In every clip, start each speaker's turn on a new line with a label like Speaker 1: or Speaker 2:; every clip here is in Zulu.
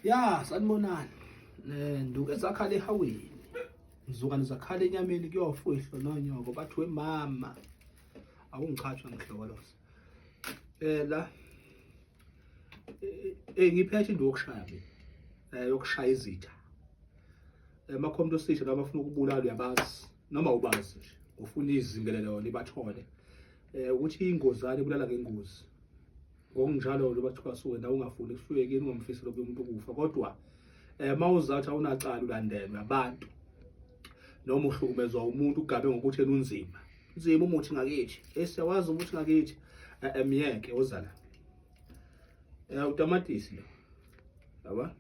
Speaker 1: Ya sanibonani. Nduke zakhala ehaweni. Ngizukani zakhala enyameni kuyofihlo nonyoko bathi wemama. Akungichathwa ngihlokoloza. La ngiphethe into yokushaya mina. Yokushaya izitha. Makhomdo sisha noma bafuna ukubulala uyabazi noma ubazi nje. Ufuna izingelelo libathole. Ukuthi ingozane ibulala ngengozi. Ngokunjalo lo bathiwa suke na ungafuni kufike kini ungamfisela umuntu ukufa kodwa mawuzathi awunacala ulandelwe abantu noma uhlukumezwa umuntu ugabe ngokuthi enunzima nzima umuthi ngakithi esiyawazi umuthi ngakithi emyeke ozala utamatisi lo yaba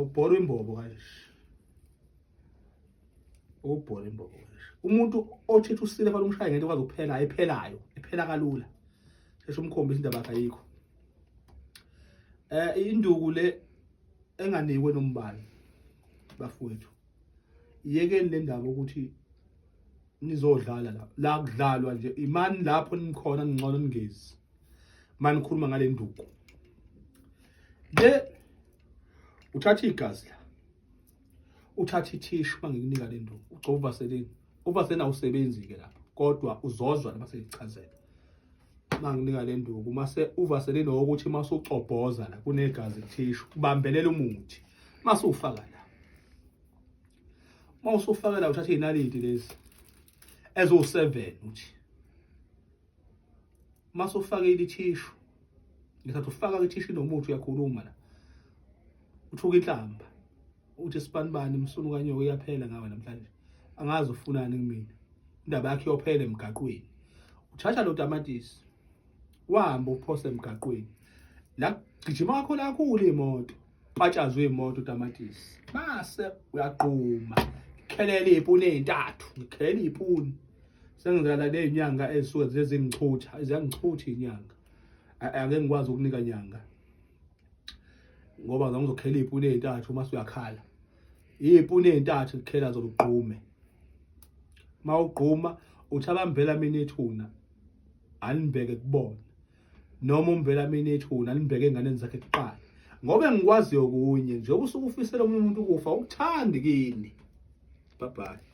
Speaker 1: ubhoro imbobo kanje ubhoro imbobo umuntu othethe usile balo umshaye ngento kwazi ukuphela ephela kalula sesho umkhombisa indaba yakhe ayikho induku le enganikwe nombani bafowethu iyekeni le ndaba ukuthi nizodlala la kudlalwa nje imani lapho nikhona ngcono ningezi manje khuluma ngale nduku le uthatha igazi la uthatha ithishu mangikunika le nduku ugcoba seleni uvaselena usebenzi ke lapha kodwa uzozwa labasekuchazela manginika le nduku mase uvaselena ukuthi mase ucobhoza la kunegazi lithishu kubambelela umuthi mase ufaka la mawusufaka la uthatha inaliti lezi ezo7 uthi mase ufaka ilithishu ngithatha ufaka ithishu nomuthi uyakhuluma la uthuka inhlamba uthi sibanibani imsunu kanyoka iyaphela ngawe namhlanje angazi ufunani kumina indaba yakhe yophele emgaqweni uthatha lo tamatisi wahamba uphose emgaqweni la gijima kakhulu kakhulu imoto patshazwe imoto tamatisi base uyaqhuma khelela izipuni ezintathu ngikhelela izipuni sengizala lezinyanga ezisuke zezingichutha iziyangichutha inyanga ake ngikwazi ukunika nyanga ngoba ngizokhela izipuni ezintathu mase uyakhala izipuni ezintathu kukhela zoluqume mawugquma uthi abambela mina ethuna anibheke kubona noma umbela mina ethuna anibheke enganeni zakhe kuqala ngoba ngikwazi okunye nje ubusuku ufisela umuntu ukufa ukuthandi kini bye bye.